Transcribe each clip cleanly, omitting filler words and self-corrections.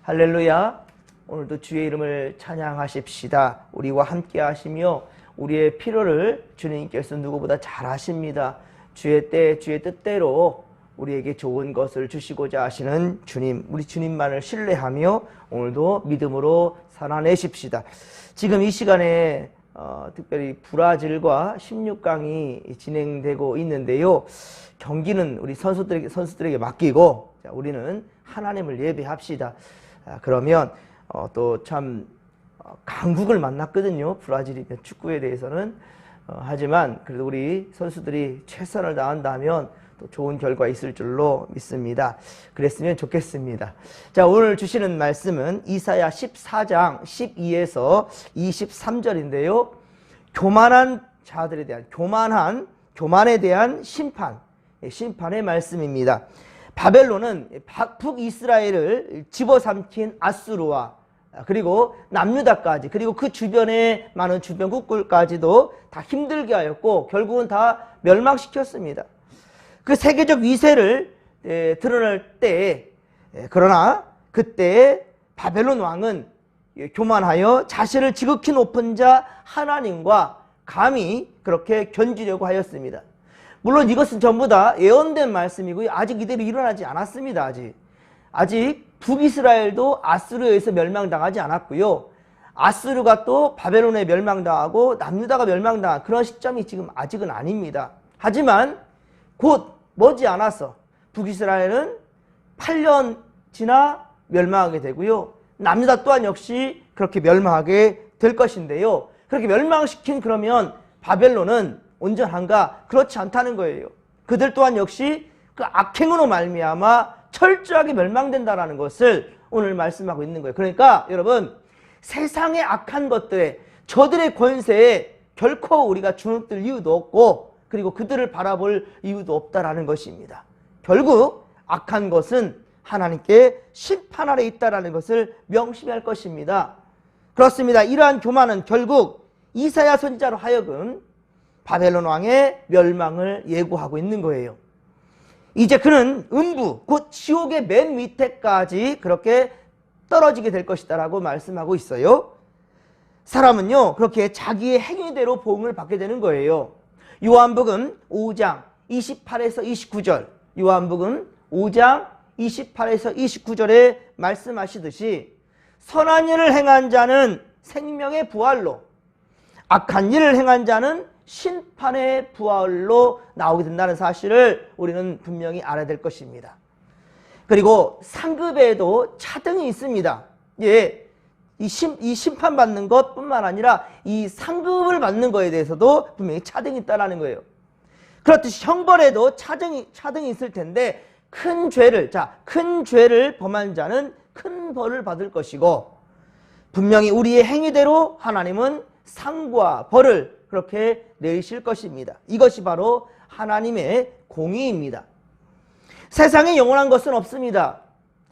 할렐루야. 오늘도 주의 이름을 찬양하십시다. 우리와 함께 하시며 우리의 필요를 주님께서 누구보다 잘 아십니다. 주의 때 주의 뜻대로 우리에게 좋은 것을 주시고자 하시는 주님, 우리 주님만을 신뢰하며 오늘도 믿음으로 살아내십시다. 지금 이 시간에 특별히 브라질과 16강이 진행되고 있는데요. 경기는 우리 선수들에게 맡기고 우리는 하나님을 예배합시다. 그러면 또 참 강국을 만났거든요. 브라질이 축구에 대해서는. 하지만 그래도 우리 선수들이 최선을 다한다면 또 좋은 결과 있을 줄로 믿습니다. 그랬으면 좋겠습니다. 자, 오늘 주시는 말씀은 이사야 14장 12에서 23절인데요. 교만한 자들에 대한 교만에 대한 심판의 말씀입니다. 바벨론은 북이스라엘을 집어삼킨 아수르와 그리고 남유다까지 그리고 그 주변의 많은 주변 국들까지도 다 힘들게 하였고 결국은 다 멸망시켰습니다. 그 세계적 위세를 드러낼 때, 그러나 그때 바벨론 왕은 교만하여 자신을 지극히 높은 자 하나님과 감히 그렇게 견지려고 하였습니다. 물론 이것은 전부 다 예언된 말씀이고요. 아직 이대로 일어나지 않았습니다. 아직 북이스라엘도 아수르에 의해서 멸망당하지 않았고요. 아수르가 또 바벨론에 멸망당하고 남유다가 멸망당한 그런 시점이 지금 아직은 아닙니다. 하지만 곧 머지않아서 북이스라엘은 8년 지나 멸망하게 되고요. 남유다 또한 역시 그렇게 멸망하게 될 것인데요. 그렇게 멸망시킨 그러면 바벨론은 온전한가? 그렇지 않다는 거예요. 그들 또한 역시 그 악행으로 말미암아 철저하게 멸망된다라는 것을 오늘 말씀하고 있는 거예요. 그러니까 여러분, 세상의 악한 것들에 저들의 권세에 결코 우리가 주눅들 이유도 없고 그리고 그들을 바라볼 이유도 없다라는 것입니다. 결국 악한 것은 하나님께 심판 아래 있다라는 것을 명심해야 할 것입니다. 그렇습니다. 이러한 교만은 결국 이사야 선지자로 하여금 바벨론 왕의 멸망을 예고하고 있는 거예요. 이제 그는 음부, 곧 지옥의 맨 밑에까지 그렇게 떨어지게 될 것이다 라고 말씀하고 있어요. 사람은요 그렇게 자기의 행위대로 보응을 받게 되는 거예요. 요한복음 5장 28에서 29절, 요한복음 5장 28에서 29절에 말씀하시듯이 선한 일을 행한 자는 생명의 부활로, 악한 일을 행한 자는 심판의 부활로 나오게 된다는 사실을 우리는 분명히 알아야 될 것입니다. 그리고 상급에도 차등이 있습니다. 예, 이 심판받는 것뿐만 아니라 이 상급을 받는 것에 대해서도 분명히 차등이 있다는 거예요. 그렇듯이 형벌에도 차등이 있을 텐데 큰 죄를 범한 자는 큰 벌을 받을 것이고 분명히 우리의 행위대로 하나님은 상과 벌을 그렇게 내리실 것입니다. 이것이 바로 하나님의 공의입니다. 세상에 영원한 것은 없습니다.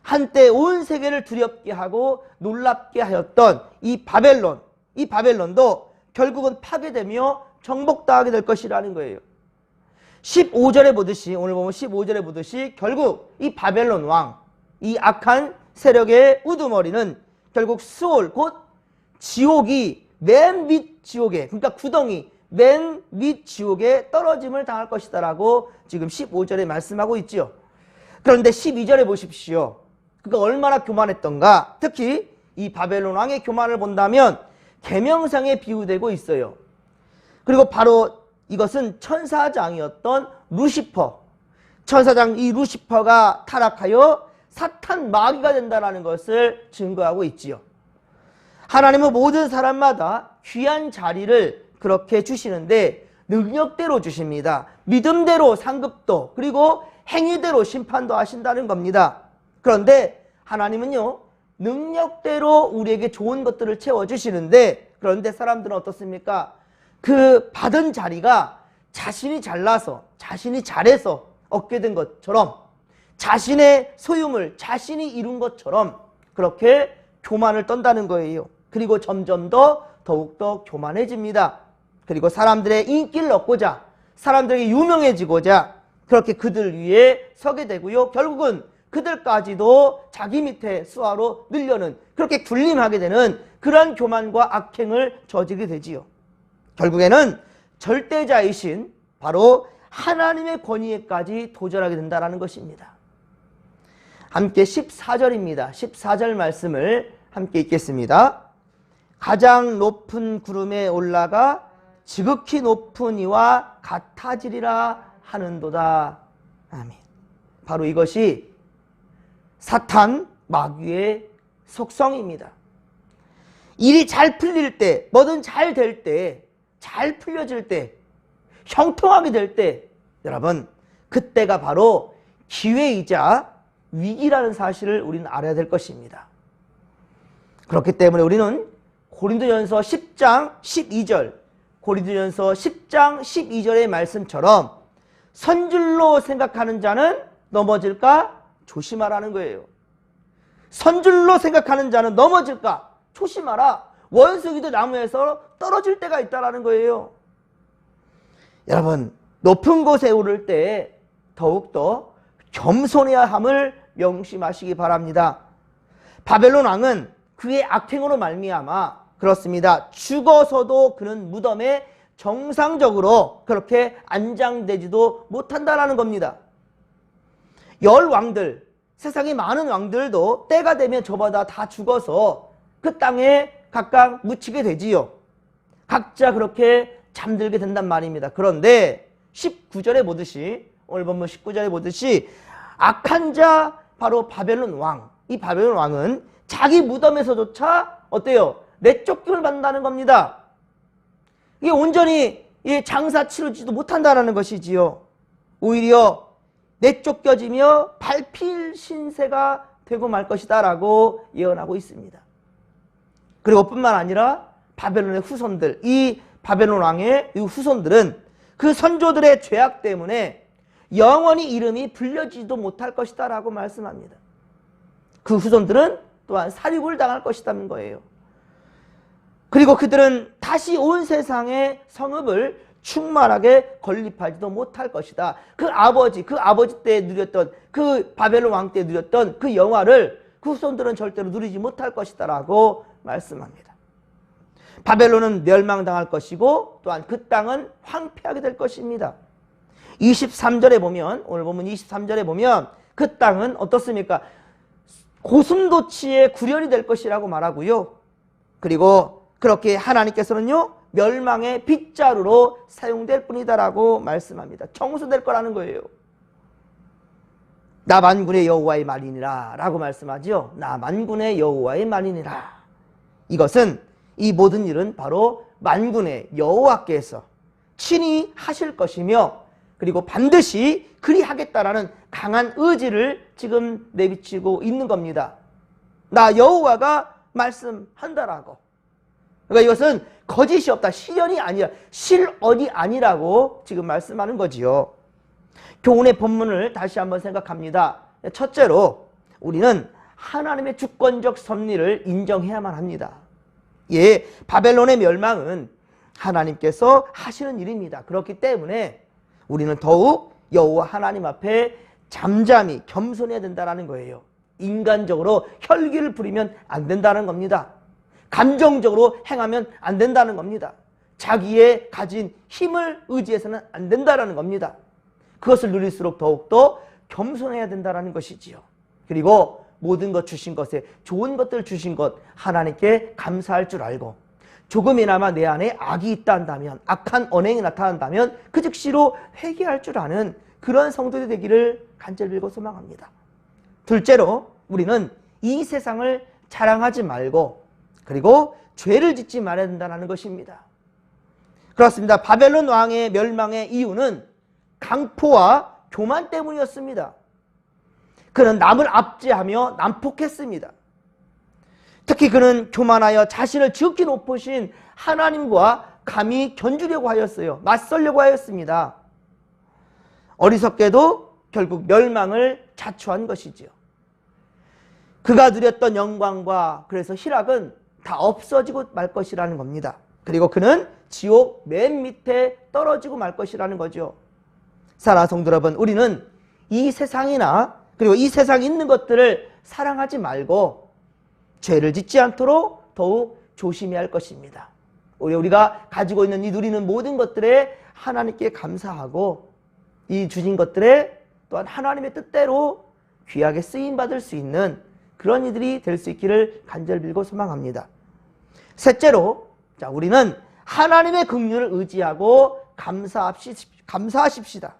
한때 온 세계를 두렵게 하고 놀랍게 하였던 이 바벨론도 결국은 파괴되며 정복당하게 될 것이라는 거예요. 15절에 보듯이, 오늘 보면 15절에 보듯이 결국 이 바벨론 왕, 이 악한 세력의 우두머리는 결국 스올, 곧 지옥이 맨 밑 지옥에, 그러니까 구덩이 맨 밑 지옥에 떨어짐을 당할 것이다 라고 지금 15절에 말씀하고 있지요. 그런데 12절에 보십시오. 그가 얼마나 교만했던가. 특히 이 바벨론 왕의 교만을 본다면 계명상에 비유되고 있어요. 그리고 바로 이것은 천사장이었던 루시퍼, 천사장 이 루시퍼가 타락하여 사탄 마귀가 된다는 것을 증거하고 있지요. 하나님은 모든 사람마다 귀한 자리를 그렇게 주시는데 능력대로 주십니다. 믿음대로 상급도 그리고 행위대로 심판도 하신다는 겁니다. 그런데 하나님은요 능력대로 우리에게 좋은 것들을 채워주시는데 그런데 사람들은 어떻습니까? 그 받은 자리가 자신이 잘나서 자신이 잘해서 얻게 된 것처럼 자신의 소유물 자신이 이룬 것처럼 그렇게 교만을 떤다는 거예요. 그리고 점점 더욱더 교만해집니다. 그리고 사람들의 인기를 얻고자 사람들에게 유명해지고자 그렇게 그들 위에 서게 되고요. 결국은 그들까지도 자기 밑에 수하로 늘려는, 그렇게 군림하게 되는 그러한 교만과 악행을 저지르게 되지요. 결국에는 절대자이신 바로 하나님의 권위에까지 도전하게 된다는 것입니다. 함께 14절입니다. 14절 말씀을 함께 읽겠습니다. 가장 높은 구름에 올라가 지극히 높은 이와 같아지리라 하는도다. 아멘. 바로 이것이 사탄 마귀의 속성입니다. 일이 잘 풀릴 때, 뭐든 잘 될 때, 잘 풀려질 때, 형통하게 될 때, 여러분, 그때가 바로 기회이자 위기라는 사실을 우리는 알아야 될 것입니다. 그렇기 때문에 우리는 고린도전서 10장 12절, 고린도전서 10장 12절의 말씀처럼 선줄로 생각하는 자는 넘어질까 조심하라는 거예요. 선줄로 생각하는 자는 넘어질까 조심하라. 원숭이도 나무에서 떨어질 때가 있다는 거예요. 여러분, 높은 곳에 오를 때 더욱더 겸손해야 함을 명심하시기 바랍니다. 바벨론 왕은 그의 악행으로 말미암아 그렇습니다. 죽어서도 그는 무덤에 정상적으로 그렇게 안장되지도 못한다라는 겁니다. 10왕들, 세상의 많은 왕들도 때가 되면 저보다 다 죽어서 그 땅에 각각 묻히게 되지요. 각자 그렇게 잠들게 된단 말입니다. 그런데 19절에 보듯이, 오늘 본문 19절에 보듯이 악한 자 바로 바벨론 왕, 이 바벨론 왕은 자기 무덤에서조차 어때요? 내쫓김을 받는다는 겁니다. 이게 온전히 장사 치르지도 못한다는 것이지요. 오히려 내쫓겨지며 밟힐 신세가 되고 말 것이다 라고 예언하고 있습니다. 그리고 뿐만 아니라 바벨론의 후손들, 이 바벨론 왕의 이 후손들은 그 선조들의 죄악 때문에 영원히 이름이 불려지지도 못할 것이다 라고 말씀합니다. 그 후손들은 또한 살육을 당할 것이라는 거예요. 그리고 그들은 다시 온 세상의 성읍을 충만하게 건립하지도 못할 것이다. 그 아버지 때 누렸던, 그 바벨론 왕 때 누렸던 그 영화를 그 후손들은 절대로 누리지 못할 것이다 라고 말씀합니다. 바벨론은 멸망당할 것이고 또한 그 땅은 황폐하게 될 것입니다. 23절에 보면, 오늘 보면 23절에 보면 그 땅은 어떻습니까? 고슴도치의 구련이 될 것이라고 말하고요. 그리고 그렇게 하나님께서는요, 멸망의 빗자루로 사용될 뿐이다라고 말씀합니다. 청소될 거라는 거예요. 나 만군의 여호와의 말이니라 라고 말씀하죠. 나 만군의 여호와의 말이니라. 이것은, 이 모든 일은 바로 만군의 여호와께서 친히 하실 것이며, 그리고 반드시 그리하겠다라는 강한 의지를 지금 내비치고 있는 겁니다. 나 여호와가 말씀한다라고. 그러니까 이것은 거짓이 없다, 실언이 아니라, 실언이 아니라고 지금 말씀하는 거지요. 교훈의 본문을 다시 한번 생각합니다. 첫째로 우리는 하나님의 주권적 섭리를 인정해야만 합니다. 예, 바벨론의 멸망은 하나님께서 하시는 일입니다. 그렇기 때문에 우리는 더욱 여호와 하나님 앞에 잠잠히 겸손해야 된다는 거예요. 인간적으로 혈기를 부리면 안 된다는 겁니다. 감정적으로 행하면 안 된다는 겁니다. 자기의 가진 힘을 의지해서는 안 된다는 겁니다. 그것을 누릴수록 더욱더 겸손해야 된다는 것이지요. 그리고 모든 것 주신 것에 좋은 것들 주신 것 하나님께 감사할 줄 알고, 조금이나마 내 안에 악이 있다 한다면, 악한 언행이 나타난다면 그 즉시로 회개할 줄 아는 그런 성도들이 되기를 간절히 빌고 소망합니다. 둘째로 우리는 이 세상을 자랑하지 말고, 그리고 죄를 짓지 말아야 된다는 것입니다. 그렇습니다. 바벨론 왕의 멸망의 이유는 강포와 교만 때문이었습니다. 그는 남을 압제하며 난폭했습니다. 특히 그는 교만하여 자신을 지극히 높으신 하나님과 감히 견주려고 하였어요. 맞설려고 하였습니다. 어리석게도 결국 멸망을 자초한 것이지요. 그가 누렸던 영광과 그래서 희락은 다 없어지고 말 것이라는 겁니다. 그리고 그는 지옥 맨 밑에 떨어지고 말 것이라는 거죠. 사랑하는 성도 여러분, 우리는 이 세상이나 그리고 이 세상에 있는 것들을 사랑하지 말고 죄를 짓지 않도록 더욱 조심해야 할 것입니다. 우리가 가지고 있는 이 누리는 모든 것들에 하나님께 감사하고 이 주신 것들에 또한 하나님의 뜻대로 귀하게 쓰임받을 수 있는 그런 이들이 될 수 있기를 간절히 빌고 소망합니다. 셋째로, 우리는 하나님의 긍휼을 의지하고 감사하십시다.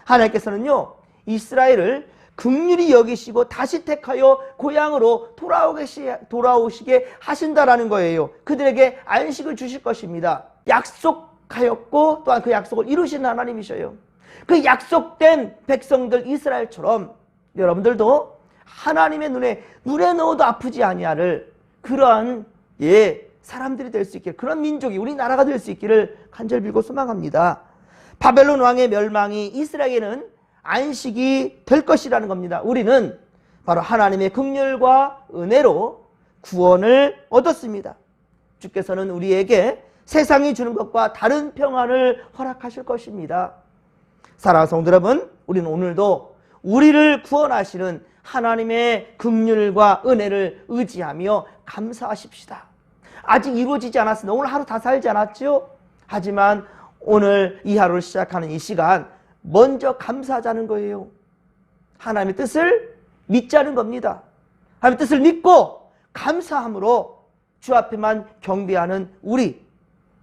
하나님께서는요, 이스라엘을 긍휼히 여기시고 다시 택하여 고향으로 돌아오시게 하신다라는 거예요. 그들에게 안식을 주실 것입니다. 약속하였고 또한 그 약속을 이루신 하나님이셔요. 그 약속된 백성들 이스라엘처럼 여러분들도 하나님의 눈에 넣어도 아프지 아니하를 그러한 사람들이 될 수 있기를, 그런 민족이 우리나라가 될 수 있기를 간절히 빌고 소망합니다. 바벨론 왕의 멸망이 이스라엘에게는 안식이 될 것이라는 겁니다. 우리는 바로 하나님의 긍휼과 은혜로 구원을 얻었습니다. 주께서는 우리에게 세상이 주는 것과 다른 평안을 허락하실 것입니다. 사랑하는 성도 여러분, 우리는 오늘도 우리를 구원하시는 하나님의 긍휼과 은혜를 의지하며 감사하십시다. 아직 이루어지지 않았습니다. 오늘 하루 다 살지 않았죠? 하지만 오늘 이 하루를 시작하는 이 시간 먼저 감사하자는 거예요. 하나님의 뜻을 믿자는 겁니다. 하나님의 뜻을 믿고 감사함으로 주 앞에만 경배하는 우리,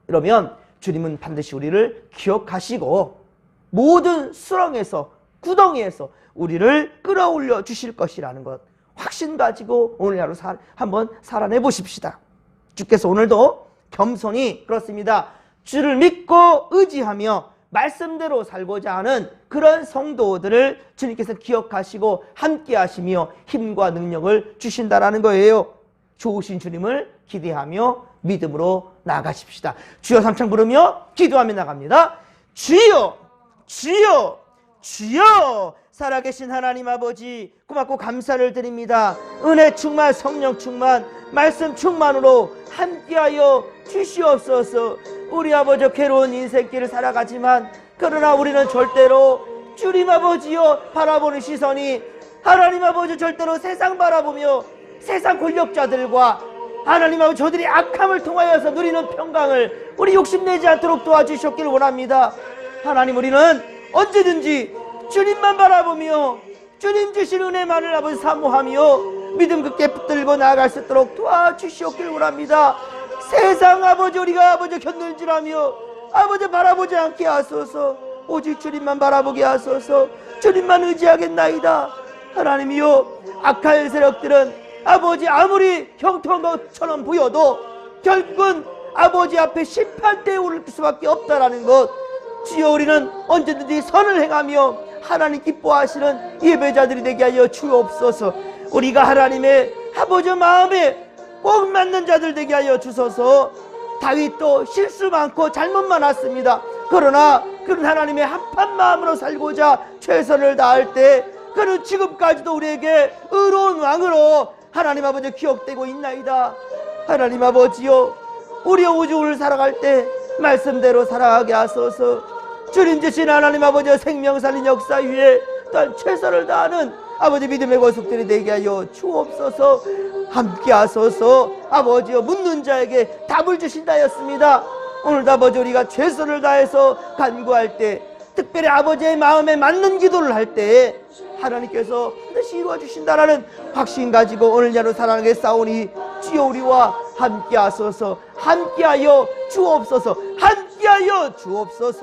이러면 주님은 반드시 우리를 기억하시고 모든 수렁에서 구덩이에서 우리를 끌어올려 주실 것이라는 것 확신 가지고 오늘 하루 한번 살아내 보십시다. 주께서 오늘도 겸손히, 그렇습니다, 주를 믿고 의지하며 말씀대로 살고자 하는 그런 성도들을 주님께서 기억하시고 함께 하시며 힘과 능력을 주신다라는 거예요. 좋으신 주님을 기대하며 믿음으로 나아가십시다. 주여 삼창 부르며 기도하며 나갑니다. 주여, 주여, 주여. 살아계신 하나님 아버지, 고맙고 감사를 드립니다. 은혜 충만, 성령 충만, 말씀 충만으로 함께하여 주시옵소서. 우리 아버지 괴로운 인생길을 살아가지만 그러나 우리는 절대로 주님 아버지여 바라보는 시선이 하나님 아버지 절대로 세상 바라보며 세상 권력자들과 하나님 아버지 저들이 악함을 통하여서 누리는 평강을 우리 욕심내지 않도록 도와주셨기를 원합니다. 하나님, 우리는 언제든지 주님만 바라보며 주님 주신 은혜만을 아버지 사모하며 믿음 굳게 붙들고 나아갈 수 있도록 도와주시옵기를 원합니다. 세상 아버지 우리가 아버지 견눈질하며 아버지 바라보지 않게 하소서. 오직 주님만 바라보게 하소서. 주님만 의지하겠나이다. 하나님이여, 악한 세력들은 아버지 아무리 형통한 것처럼 보여도 결국은 아버지 앞에 심판대에 오를 수밖에 없다라는 것, 주여 우리는 언제든지 선을 행하며 하나님 기뻐하시는 예배자들이 되게 하여 주옵소서. 우리가 하나님의 아버지 마음에 꼭 맞는 자들 되게 하여 주소서. 다윗도 실수 많고 잘못 많았습니다. 그러나 그는 하나님의 합한 마음으로 살고자 최선을 다할 때 그는 지금까지도 우리에게 의로운 왕으로 하나님 아버지 기억되고 있나이다. 하나님 아버지요, 우리의 우주를 살아갈 때 말씀대로 살아가게 하소서. 주님 주신 하나님 아버지의 생명 살린 역사 위에 또한 최선을 다하는 아버지 믿음의 권속들이 되게 하여 주옵소서. 함께 하소서. 아버지여, 묻는 자에게 답을 주신다 하였습니다. 오늘도 아버지 우리가 최선을 다해서 간구할 때, 특별히 아버지의 마음에 맞는 기도를 할 때 하나님께서 반드시 이루어 주신다라는 확신 가지고 오늘 하루 사랑하게 싸우니 주여 우리와 함께 하소서. 함께하여 주옵소서. 함께하여 주옵소서.